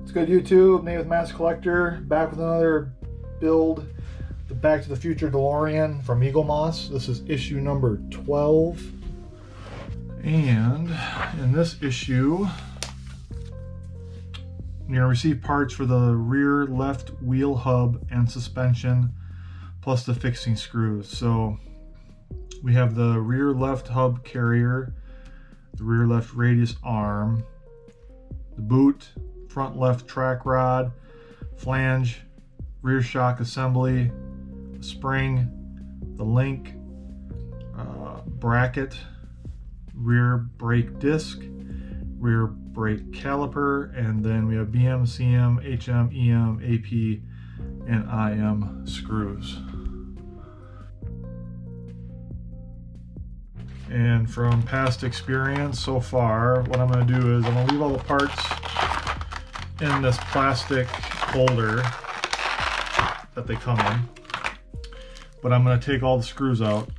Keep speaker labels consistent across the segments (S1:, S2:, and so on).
S1: What's good, YouTube? Nate with Mass Collector, back with another build, the Back to the Future DeLorean from Eaglemoss. This is issue number 12. And in this issue, you're going to receive parts for the rear left wheel hub and suspension, plus the fixing screws. So we have the rear left hub carrier, the rear left radius arm, the boot, front left track rod, flange, rear shock assembly, the spring, the link, bracket, rear brake disc, rear brake caliper, and then we have BM, CM, HM, EM, AP, and IM screws. And from past experience so far, what I'm going to do is I'm going to leave all the parts in this plastic holder that they come in, but I'm going to take all the screws out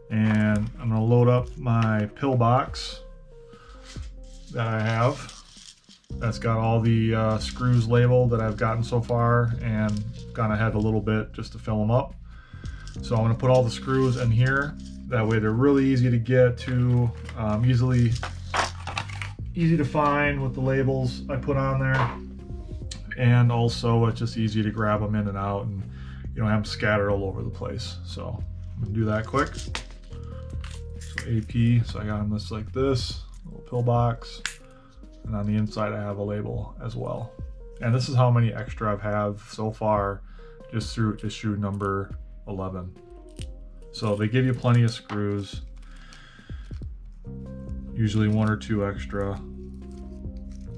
S1: and I'm going to load up my pill box that I have that's got all the screws labeled that I've gotten so far, and gone ahead a little bit just to fill them up. So I'm going to put all the screws in here. That way they're really easy to get to, easy to find with the labels I put on there, and also it's just easy to grab them in and out, and you don't have them scattered all over the place. So I'm gonna do that quick. So AP, so I got them just like this, little pill box, and on the inside I have a label as well. And this is how many extra I've had so far just through issue number 11. So they give you plenty of screws, usually 1 or 2 extra.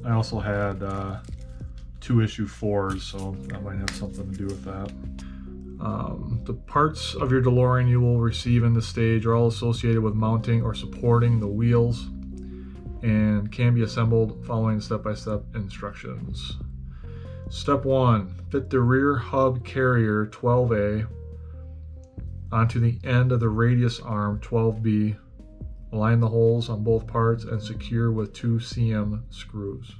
S1: I also had 2 issue 4s, so that might have something to do with that. The parts of your DeLorean you will receive in this stage are all associated with mounting or supporting the wheels and can be assembled following step-by-step instructions. Step 1, fit the rear hub carrier 12A onto the end of the radius arm 12B. Align the holes on both parts and secure with 2 CM screws.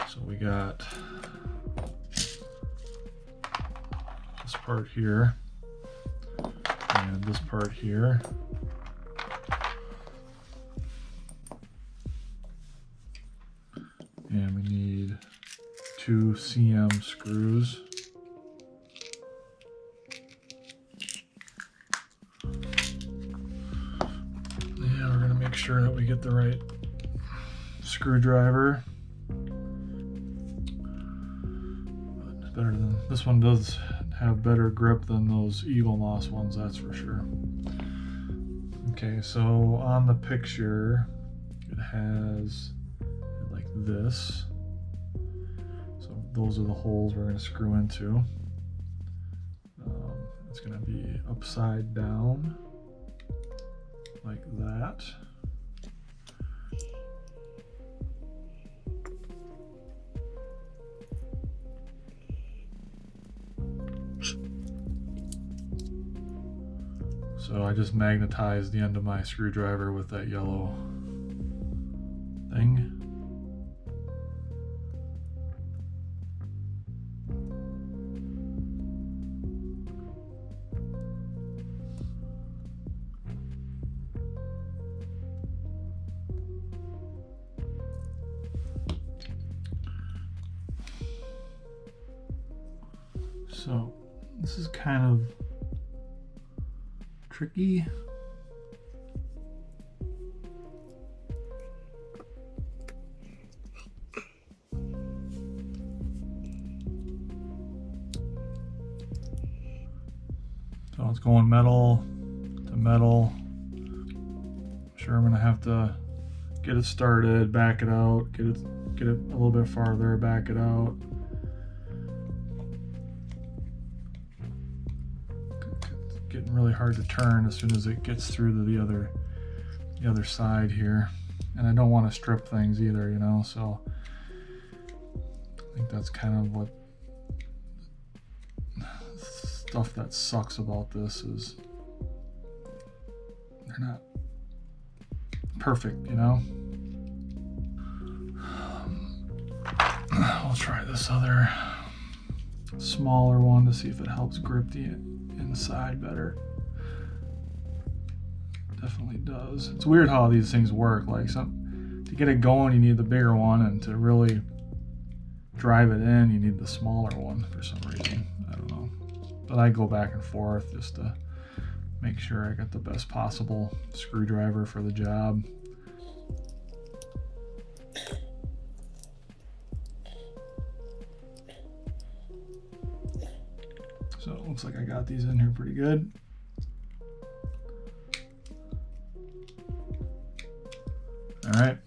S1: So we got this part here and this part here. And we need 2 CM screws. Make sure that we get the right screwdriver. Better than this one does have better grip than those Eaglemoss ones, that's for sure. Okay, so on the picture it has like this. So those are the holes we're going to screw into. It's going to be upside down like that. So I just magnetized the end of my screwdriver with that yellow thing. So this is kind of tricky. So it's going metal to metal. I'm sure I'm gonna have to get it started, back it out, get it a little bit farther, back it out. Getting really hard to turn as soon as it gets through to the other side here, and I don't want to strip things either, you know. So I think that's kind of what stuff that sucks about this is they're not perfect, you know. We'll try this other smaller one to see if it helps grip the inside better. Definitely does. It's weird how these things work. Like to get it going, you need the bigger one, and to really drive it in, you need the smaller one for some reason. I don't know. But I go back and forth just to make sure I got the best possible screwdriver for the job. So it looks like I got these in here pretty good. All right.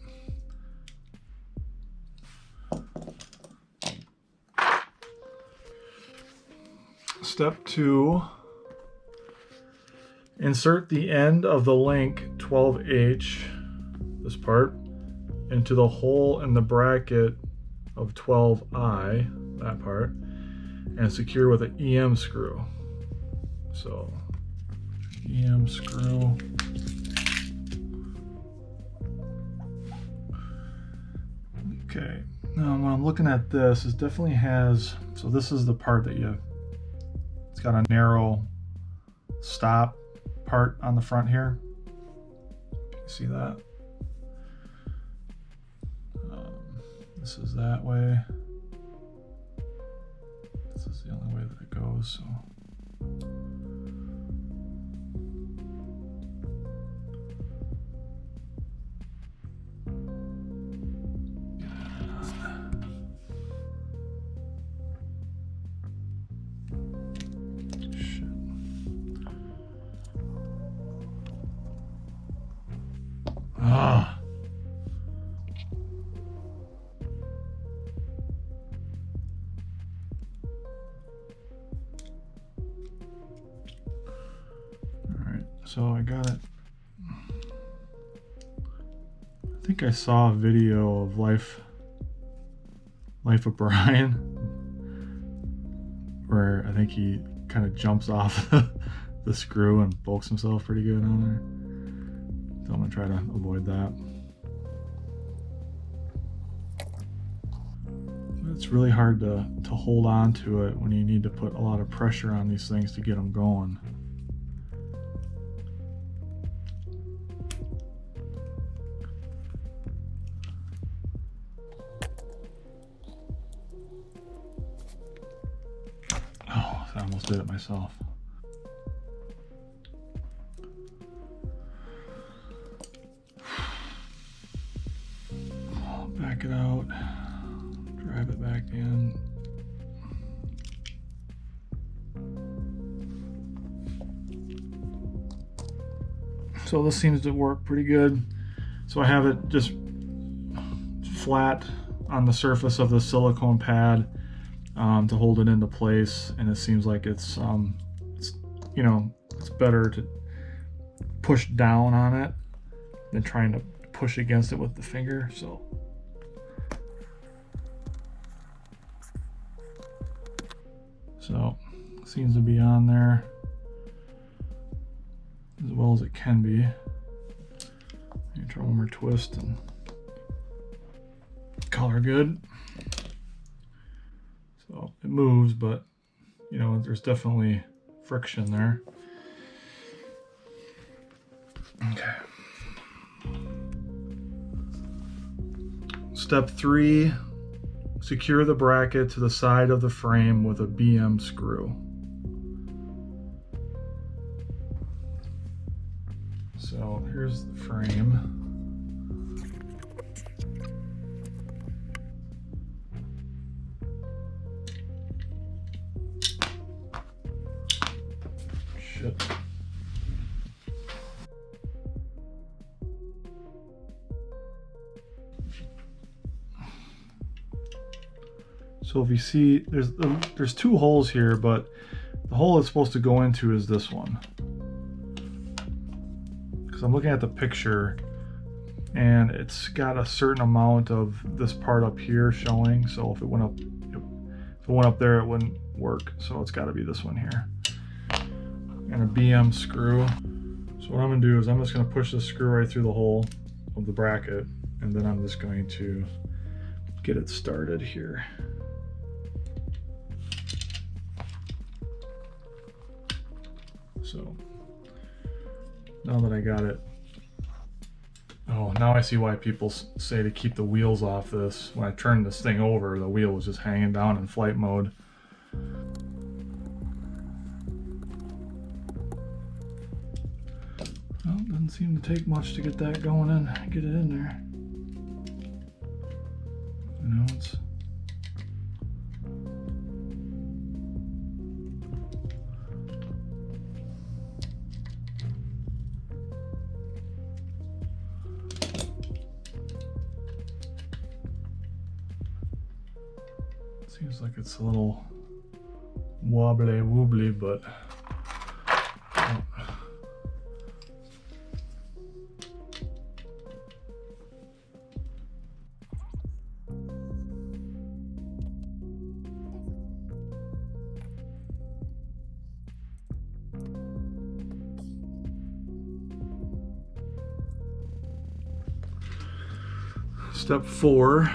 S1: Step 2, insert the end of the link 12H, this part, into the hole in the bracket of 12I, that part, and secure with an EM screw. So, EM screw. Okay, now when I'm looking at this, it definitely has, so this is the part that it's got a narrow stop part on the front here. You see that? This is that way. This is the only way that it goes, so. Ah. All right, so I got it. I think I saw a video of Life of Brian, where I think he kind of jumps off the screw and bulks himself pretty good on there. So I'm gonna try to avoid that. It's really hard to hold on to it when you need to put a lot of pressure on these things to get them going. Oh, I almost did it myself. Back it out, drive it back in. So this seems to work pretty good. So I have it just flat on the surface of the silicone pad to hold it into place, and it seems like it's it's better to push down on it than trying to push against it with the finger. So seems to be on there as well as it can be. Try one more twist and color good. So it moves, but there's definitely friction there. Okay. Step 3, secure the bracket to the side of the frame with a BM screw. So here's the frame. Shit. So if you see, there's 2 holes here, but the hole it's supposed to go into is this one. Because I'm looking at the picture, and it's got a certain amount of this part up here showing. So if it went up there, it wouldn't work. So it's got to be this one here, and a BM screw. So what I'm gonna do is I'm just gonna push the screw right through the hole of the bracket, and then I'm just going to get it started here. So now that I got it, oh, now I see why people say to keep the wheels off this. When I turned this thing over, the wheel was just hanging down in flight mode. Well, doesn't seem to take much to get that going in, get it in there. You know, it's seems like it's a little wobbly wobbly, but Step 4,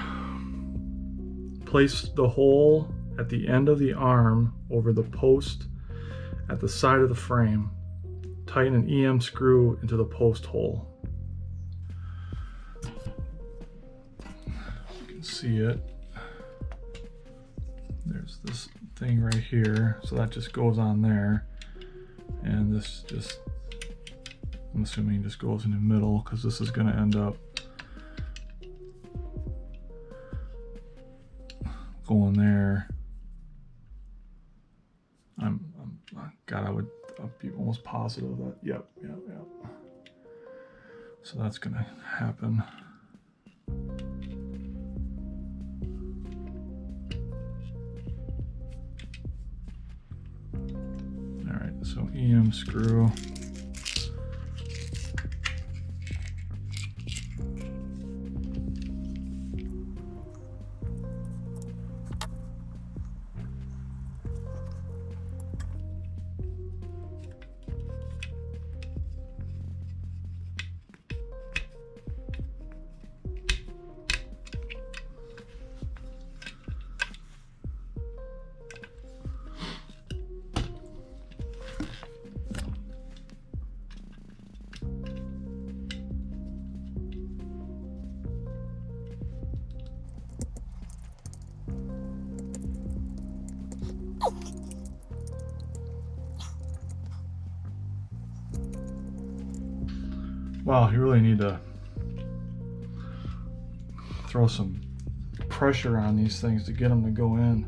S1: place the hole at the end of the arm over the post at the side of the frame. Tighten an EM screw into the post hole. You can see it. There's this thing right here, so that just goes on there. And this just, I'm assuming, just goes in the middle, because this is going to end up going there. God, I'd be almost positive that, yep. So that's gonna happen. All right, so EM screw. Wow, you really need to throw some pressure on these things to get them to go in.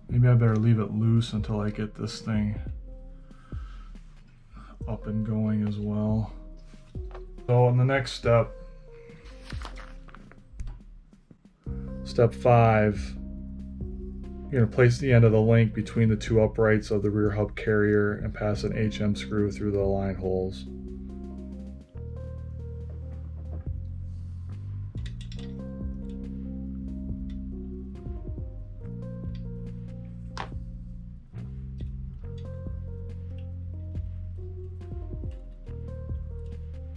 S1: Maybe I better leave it loose until I get this thing up and going as well. So in the next step, step 5, you're going to place the end of the link between the 2 uprights of the rear hub carrier and pass an HM screw through the align holes.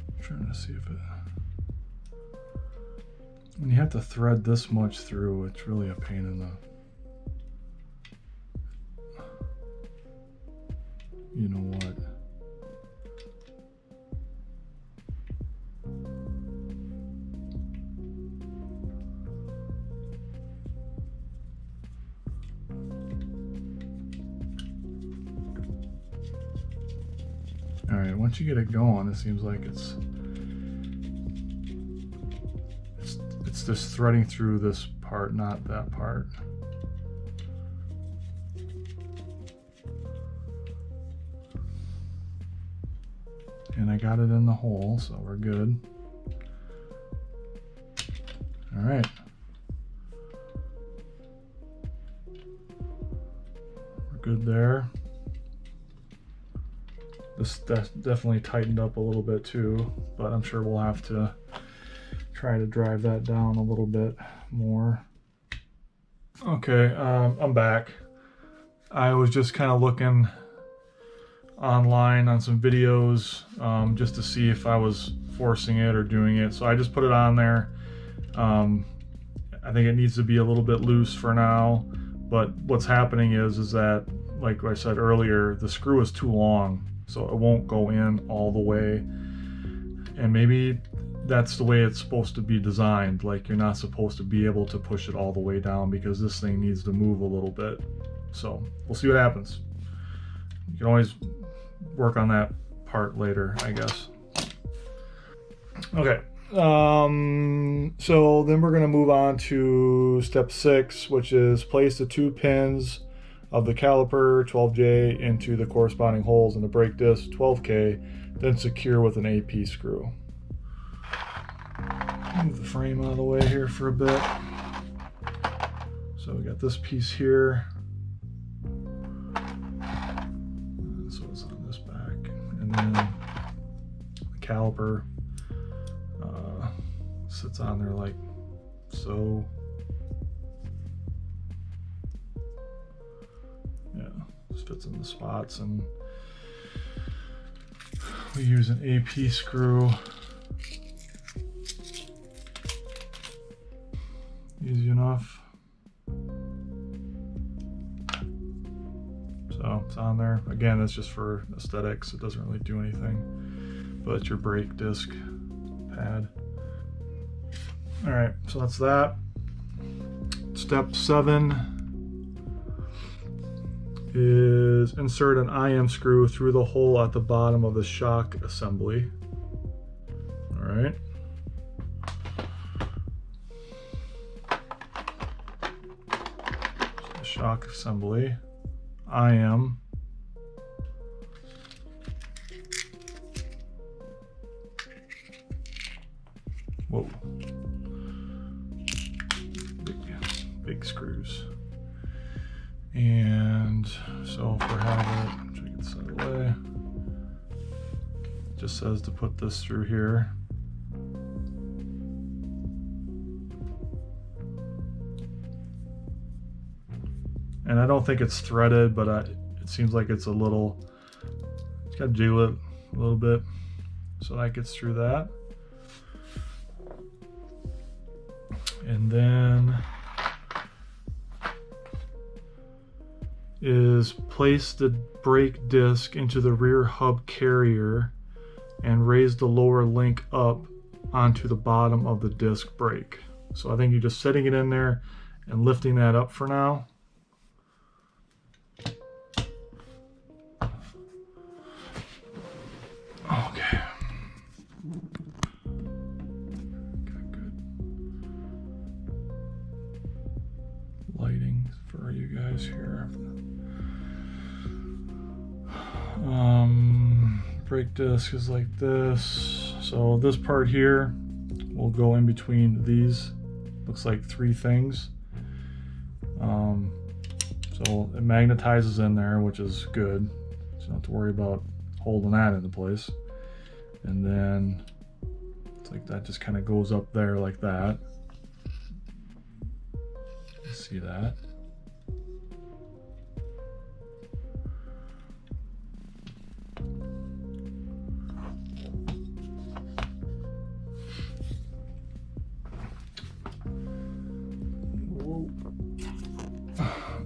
S1: I'm trying to see if it... When you have to thread this much through, it's really a pain in the... You know what? All right, once you get it going, it seems like it's just threading through this part, not that part. And I got it in the hole, so we're good. All right. We're good there. This definitely tightened up a little bit too, but I'm sure we'll have to try to drive that down a little bit more. Okay, I'm back. I was just kind of looking online on some videos just to see if I was forcing it or doing it. So I just put it on there. I think it needs to be a little bit loose for now, but what's happening is that, like I said earlier, the screw is too long, so it won't go in all the way. And maybe that's the way it's supposed to be designed. Like, you're not supposed to be able to push it all the way down because this thing needs to move a little bit. So we'll see what happens. You can always work on that part later, I guess. Okay. So then we're going to move on to step 6, which is place the 2 pins of the caliper 12J into the corresponding holes in the brake disc 12K, then secure with an AP screw. Move the frame out of the way here for a bit. So we got this piece here. So it's on this back, and then the caliper sits on there like so. Yeah, just fits in the spots, and we use an AP screw. Easy enough. So it's on there. Again, that's just for aesthetics. It doesn't really do anything, but it's your brake disc pad. All right, so that's that. Step 7 is insert an IM screw through the hole at the bottom of the shock assembly. All right. So the shock assembly, IM. Whoa. Big screws. And so if we have it, check this out of the way. It just says to put this through here. And I don't think it's threaded, but it seems like it's a little, it's got to jiggle it a little bit. So that gets through that. And then is place the brake disc into the rear hub carrier and raise the lower link up onto the bottom of the disc brake. So I think you're just setting it in there and lifting that up for now. Okay. Lighting for you guys here. Brake disc is like this. So this part here will go in between these. Looks like 3 things. So it magnetizes in there, which is good. So you don't have to worry about holding that into place. And then it's like that just kind of goes up there like that. See that?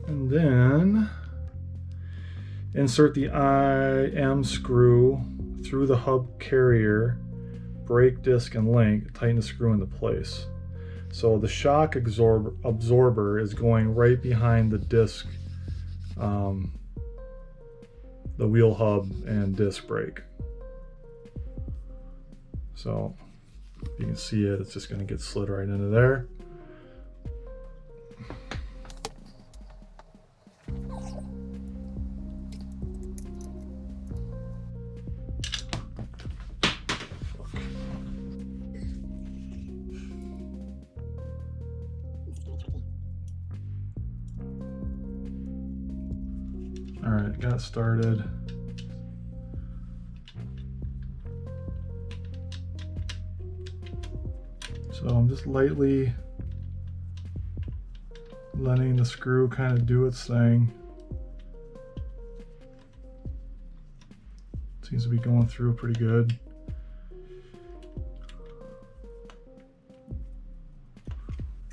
S1: And then insert the IM screw through the hub carrier, brake disc and link, tighten the screw into place. So the shock absorber is going right behind the disc, the wheel hub and disc brake. So you can see it, it's just going to get slid right into there. All right, got started. So I'm just lightly letting the screw kind of do its thing. Seems to be going through pretty good.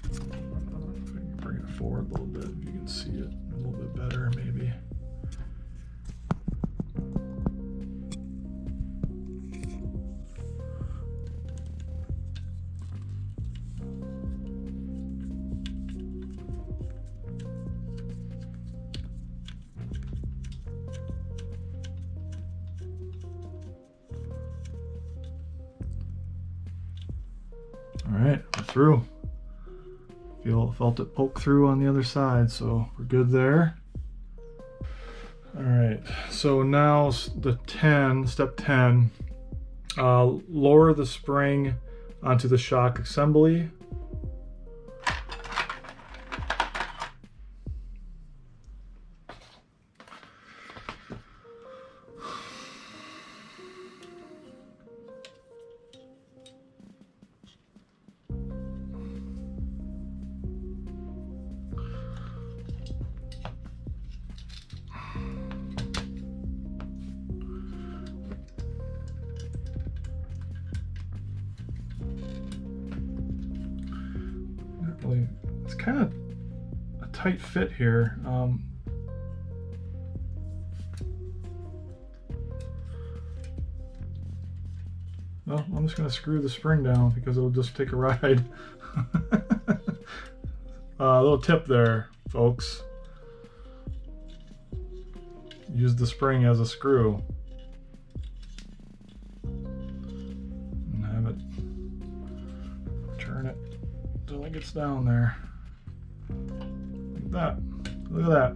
S1: If I can bring it forward a little bit, if you can see it a little bit better, maybe. All right, we're through. Felt it poke through on the other side, so we're good there. All right, so now the 10, step 10, lower the spring onto the shock assembly. It's kind of a tight fit here. Well, I'm just going to screw the spring down because it'll just take a ride. Little tip there, folks. Use the spring as a screw. And have it, turn it until it gets down there. Like that. Look at that.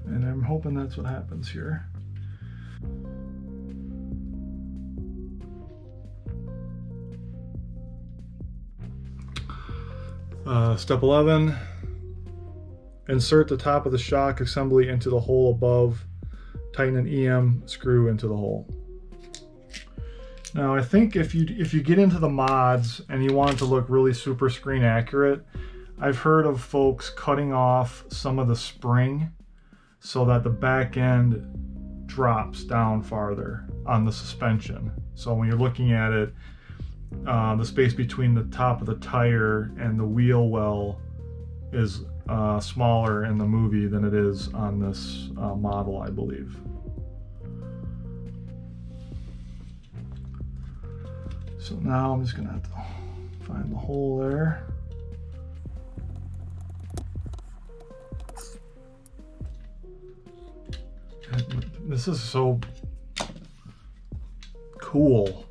S1: And I'm hoping that's what happens here. Step 11, insert the top of the shock assembly into the hole above, tighten an EM screw into the hole. Now I think if you get into the mods and you want it to look really super screen accurate, I've heard of folks cutting off some of the spring so that the back end drops down farther on the suspension. So when you're looking at it, the space between the top of the tire and the wheel well is smaller in the movie than it is on this model, I believe. So now I'm just gonna have to find the hole there. This is so cool.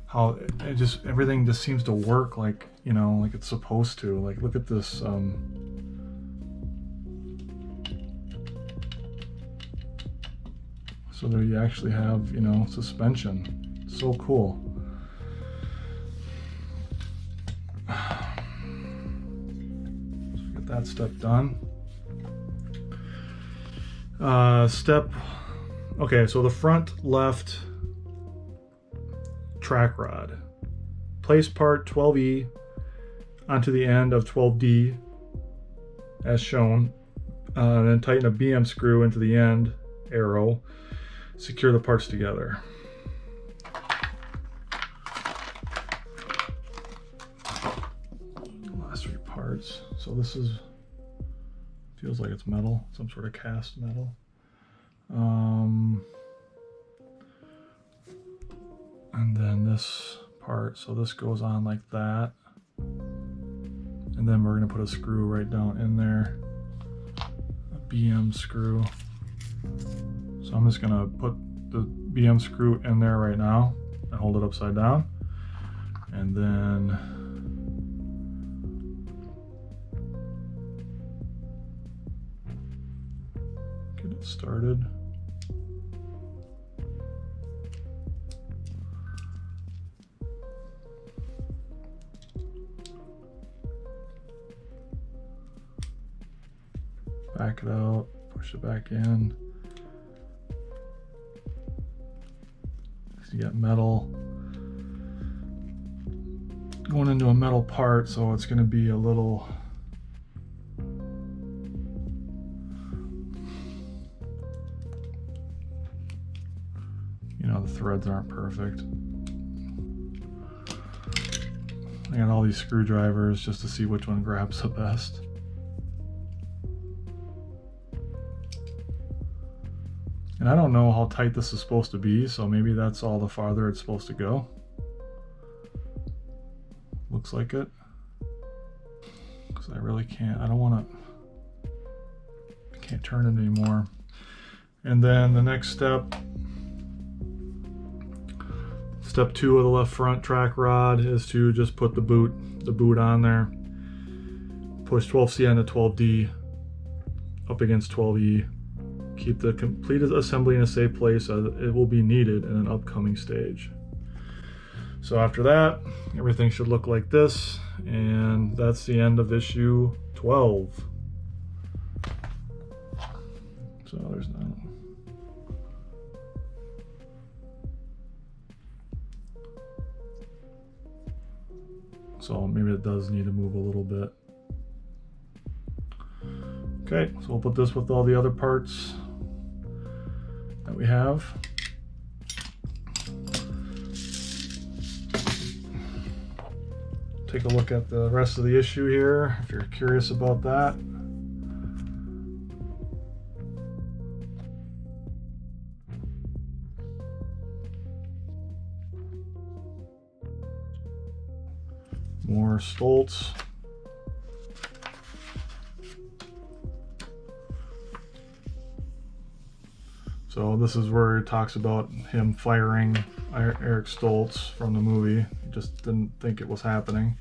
S1: How it just, everything just seems to work like, you know, like it's supposed to. Like, look at this. So there you actually have, you know, suspension. So cool. So get that step done. Okay, so the front left track rod. Place part 12E onto the end of 12D as shown. Then tighten a BM screw into the end arrow. Secure the parts together. Last three parts. So this is, feels like it's metal, some sort of cast metal. And then this part, so this goes on like that. And then we're gonna put a screw right down in there, a BM screw. So I'm just gonna put the BM screw in there right now and hold it upside down. And then get it started. Back it out, push it back in. So you got metal going into a metal part, so it's going to be a little threads aren't perfect. I got all these screwdrivers just to see which one grabs the best. And I don't know how tight this is supposed to be, so maybe that's all the farther it's supposed to go. Looks like it. Because I really can't, I don't want to, I can't turn it anymore. And then the next step, step 2 of the left front track rod is to just put the boot on there. Push 12C onto 12D up against 12E. Keep the completed assembly in a safe place as it will be needed in an upcoming stage. So after that, everything should look like this, and that's the end of issue 12. So there's no. So maybe it does need to move a little bit. Okay, so we'll put this with all the other parts that we have. Take a look at the rest of the issue here if you're curious about that. More Stoltz. So this is where it talks about him firing Eric Stoltz from the movie. He just didn't think it was happening.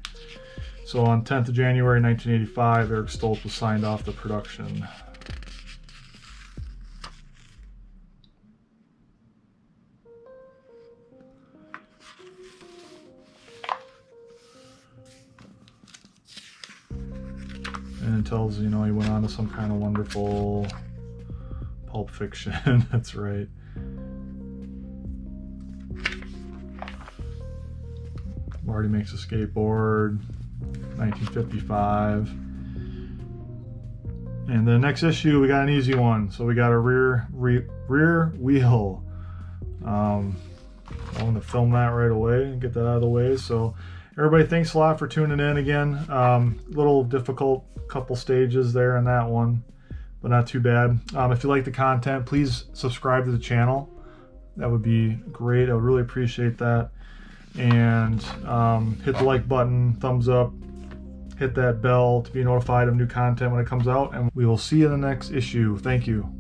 S1: So on 10th of January 1985, Eric Stoltz was signed off the production. And it tells, you know, he went on to some kind of wonderful Pulp Fiction. That's right. Marty Makes a Skateboard, 1955. And the next issue, we got an easy one. So we got a rear wheel. I'm going to film that right away and get that out of the way. So everybody, thanks a lot for tuning in again. Little difficult couple stages there in that one, but not too bad. If you like the content, please subscribe to the channel. That would be great. I would really appreciate that. And hit the like button, thumbs up, hit that bell to be notified of new content when it comes out, and we will see you in the next issue. Thank you.